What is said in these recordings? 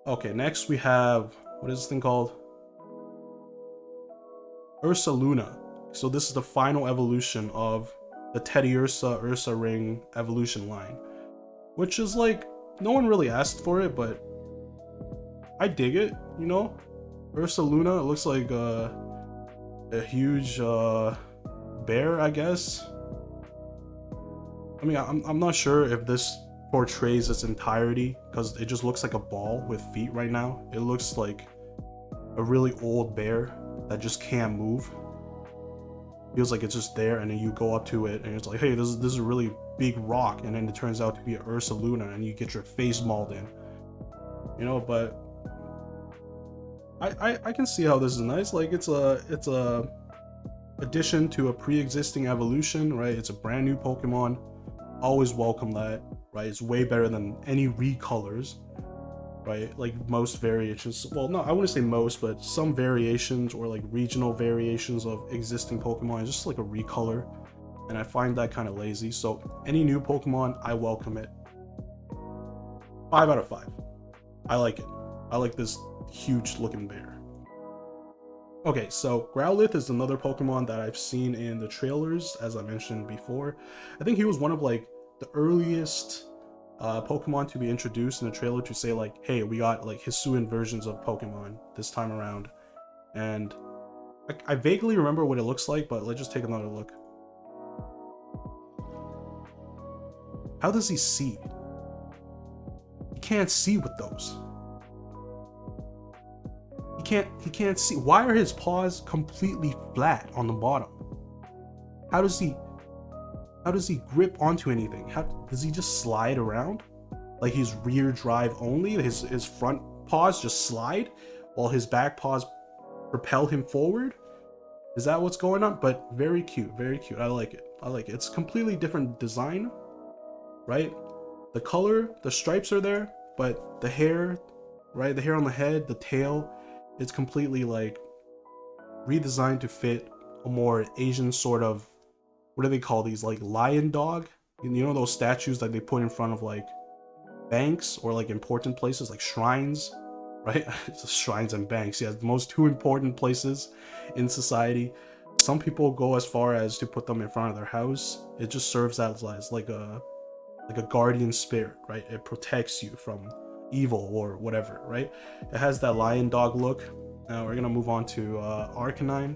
Okay, next we have, what is this thing called? Ursuluna. So this is the final evolution of the Teddiursa Ursa Ring evolution line, which is like, no one really asked for it, but I dig it, you know? Ursuluna, it looks like a huge bear, I guess. I mean, I'm not sure if this portrays its entirety, because it just looks like a ball with feet right now. It looks like a really old bear that just can't move. Feels like it's just there, and then you go up to it and it's like, hey, this is a really big rock, and then it turns out to be an Ursuluna and you get your face mauled in. You know, but I can see how this is nice. Like it's a addition to a pre-existing evolution, right? It's a brand new Pokemon. Always welcome that, right? It's way better than any recolors, right? Like most variations, well, no, I wouldn't say most, but some variations or like regional variations of existing Pokemon is just like a recolor, and I find that kind of lazy. So any new Pokemon, I welcome it. 5 out of 5. I like it. I like this huge looking bear. Okay, so Growlith is another Pokemon that I've seen in the trailers, as I mentioned before. I think he was one of like the earliest Pokemon to be introduced in the trailer to say like, hey, we got like Hisuian versions of Pokemon this time around. And I vaguely remember what it looks like, but let's just take another look. How does he see? He can't see with those. He can't see. Why are his paws completely flat on the bottom? How does he grip onto anything? How does he just slide around? Like he's rear drive only? His front paws just slide while his back paws propel him forward? Is that what's going on? But very cute, very cute. I like it. I like it. It's completely different design, right? The color, the stripes are there, but the hair, right? The hair on the head, the tail, it's completely like redesigned to fit a more Asian sort of, what do they call these, like lion dog? You know those statues that they put in front of like banks or like important places like shrines, right? It's shrines and banks. Yeah, the most two important places in society. Some people go as far as to put them in front of their house. It just serves as like a guardian spirit, right? It protects you from evil or whatever, right? It has that lion dog look. Now we're gonna move on to Arcanine.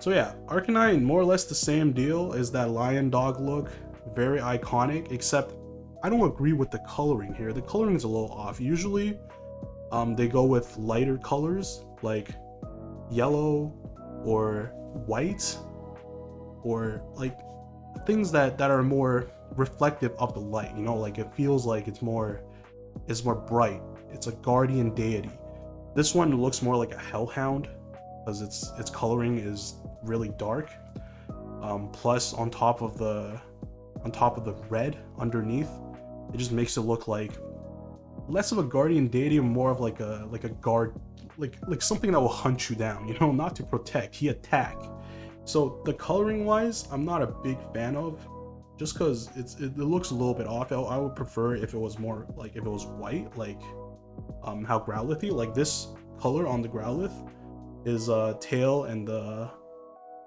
So yeah, Arcanine, more or less the same deal as that lion dog look. Very iconic, except I don't agree with the coloring here. The coloring is a little off. Usually they go with lighter colors like yellow or white, or like things that are more reflective of the light, you know, like it feels like it's more bright. It's a guardian deity. This one looks more like a hellhound because its coloring is really dark. Plus on top of the red underneath, it just makes it look like less of a guardian deity and more of like a guard, like something that will hunt you down, you know, not to protect, he attack. So the coloring wise, I'm not a big fan of, just because it looks a little bit off. I would prefer if it was more like, if it was white, like how Growlithy, like this color on the Growlith is tail and the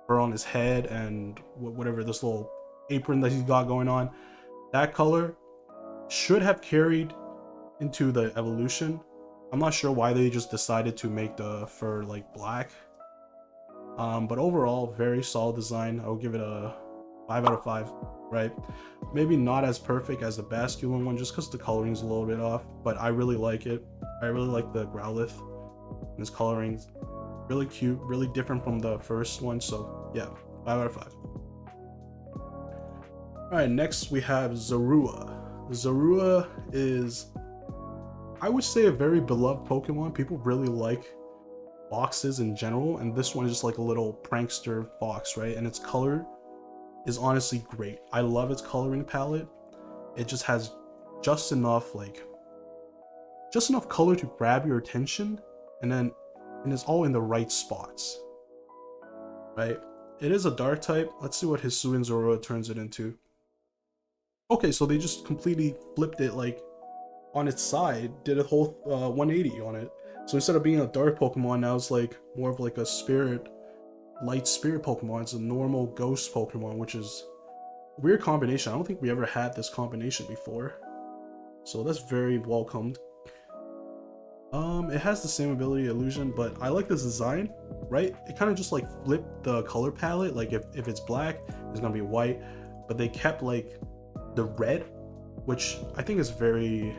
fur on his head and whatever this little apron that he's got going on. That color should have carried into the evolution. I'm not sure why they just decided to make the fur like black. But overall, very solid design. I would give it a 5 out of 5, right? Maybe not as perfect as the Basculin one, just because the coloring is a little bit off, but I really like it. I really like the Growlith, and his coloring really cute, really different from the first one. So yeah, 5 out of 5. All right, next we have Zarua. Zarua is, I would say, a very beloved Pokemon. People really like foxes in general, and this one is just like a little prankster fox, right? And its color is honestly great. I love its coloring palette. It just has just enough color to grab your attention, and it's all in the right spots, right? It is a dark type. Let's see what Hisuian Zarua turns it into. Okay, so they just completely flipped it. Like, on its side did a whole 180 on it. So instead of being a dark Pokemon, now it's like more of like a spirit, light spirit Pokemon. It's a normal ghost Pokemon, which is a weird combination. I don't think we ever had this combination before. So that's very welcomed. It has the same ability illusion, but I like this design, right? It kind of just like flipped the color palette. Like if it's black, it's gonna be white, but they kept like the red, which I think is very,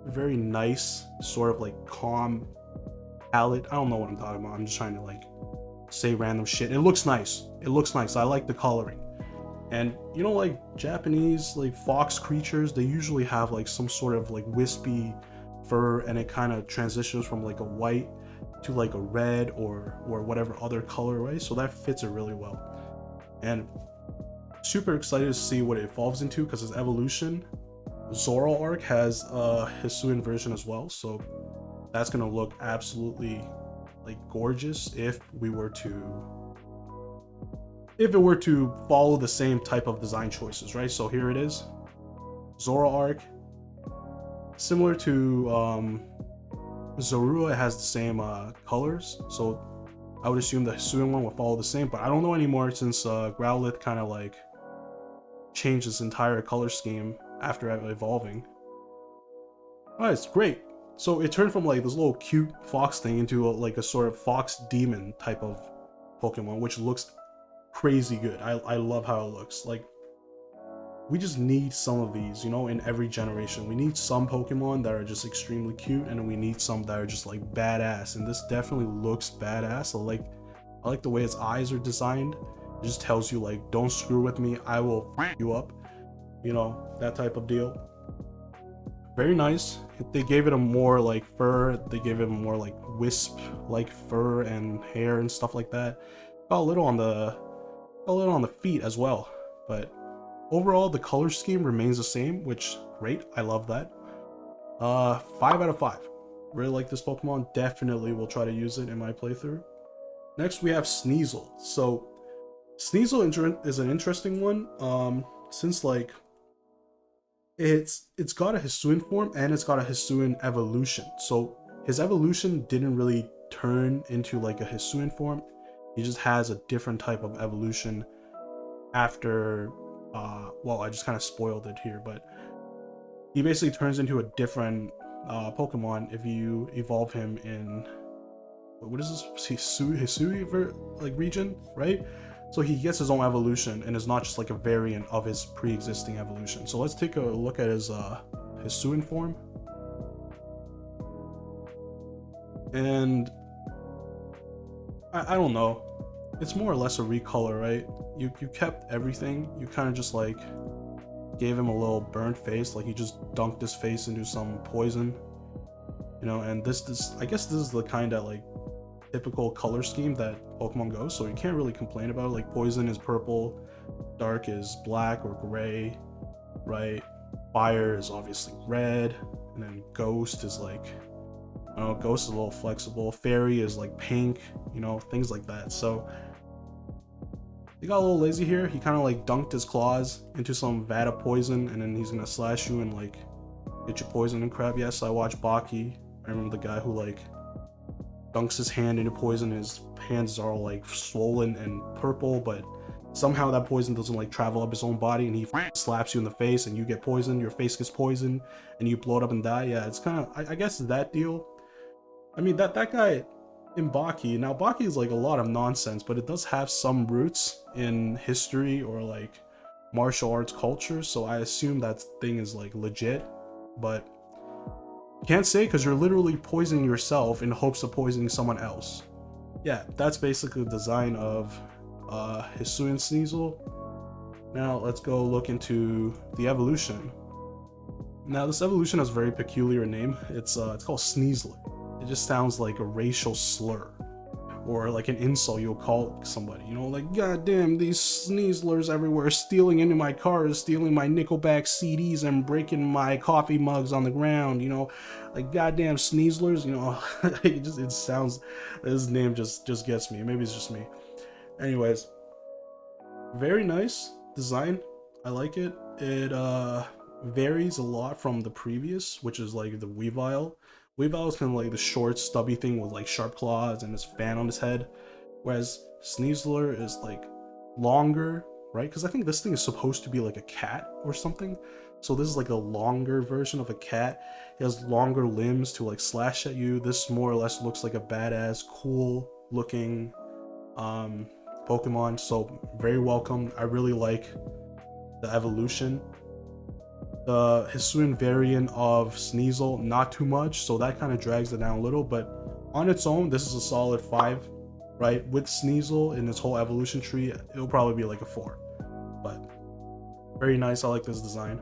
very nice, sort of like calm palette. I don't know what I'm talking about. I'm just trying to like say random shit. It looks nice. It looks nice. I like the coloring. And you know, like Japanese like fox creatures, they usually have like some sort of like wispy fur, and it kind of transitions from like a white to like a red or whatever other color, right? So that fits it really well. And super excited to see what it evolves into, because its evolution, Zoroark has a Hisuian version as well, so that's gonna look absolutely like gorgeous if it were to follow the same type of design choices, right? So here it is, Zoroark. Similar to Zarua, it has the same colors, so I would assume the Hisuian one will follow the same, but I don't know anymore since Growlith kind of like changed its entire color scheme after evolving. Alright, it's great. So it turned from like this little cute fox thing into like a sort of fox demon type of Pokemon, which looks crazy good. I love how it looks. Like, we just need some of these, you know, in every generation. We need some Pokemon that are just extremely cute, and then we need some that are just like badass. And this definitely looks badass. I like the way its eyes are designed. It just tells you like, don't screw with me, I will f you up. You know, that type of deal. Very nice. They gave it a more like fur. They gave it a more like wisp like fur and hair and stuff like that. Got a little on the feet as well, but overall, the color scheme remains the same, which great. I love that. 5 out of 5. Really like this Pokemon. Definitely will try to use it in my playthrough. Next, we have Sneasel. So, Sneasel is an interesting one. Since like it's got a Hisuian form and it's got a Hisuian evolution. So his evolution didn't really turn into like a Hisuian form. He just has a different type of evolution after well, I just kind of spoiled it here, but he basically turns into a different Pokemon if you evolve him in, what is this, Hisui like region, right? So he gets his own evolution and is not just like a variant of his pre-existing evolution. So let's take a look at his Hisuian form. And I don't know, it's more or less a recolor, right? You kept everything. You kind of just like gave him a little burnt face, like he just dunked his face into some poison, you know. And this I guess this is the kind of like typical color scheme that Pokemon goes, so you can't really complain about it. Like poison is purple, dark is black or gray, right? Fire is obviously red, and then ghost is like, I don't know, ghost is a little flexible. Fairy is like pink, you know, things like that. So he got a little lazy here. He kind of like dunked his claws into some vat of poison, and then he's gonna slash you and like get you poison and crap. Yes, I watched Baki. I remember the guy who like dunks his hand into poison. His hands are all like swollen and purple, but somehow that poison doesn't like travel up his own body, and he slaps you in the face and you get poisoned. Your face gets poisoned and you blow it up and die. Yeah, it's kind of, I guess that deal. I mean, that guy in Baki, now Baki is like a lot of nonsense, but it does have some roots in history or like martial arts culture, so I assume that thing is like legit, but can't say, because you're literally poisoning yourself in hopes of poisoning someone else. Yeah, that's basically the design of Hisuian Sneasel. Now let's go look into the evolution. Now this evolution has a very peculiar name. It's called Sneasler. It just sounds like a racial slur, or like an insult you'll call somebody, you know, like, god damn, these Sneaslers everywhere, stealing into my cars, stealing my Nickelback CDs and breaking my coffee mugs on the ground, you know, like goddamn Sneaslers, you know. it sounds, his name just gets me. Maybe it's just me. Anyways, very nice design. I like it. It varies a lot from the previous, which is like the Weavile. Weavile is kind of like the short, stubby thing with like sharp claws and this fan on his head, whereas Sneasler is like longer, right? Because I think this thing is supposed to be like a cat or something. So this is like a longer version of a cat. It has longer limbs to like slash at you. This more or less looks like a badass, cool looking Pokemon. So very welcome. I really like the evolution. The Hisuian variant of Sneasel, not too much, so that kind of drags it down a little, but on its own, this is a solid 5, right? With Sneasel in its whole evolution tree, it'll probably be like a 4, but very nice. I like this design.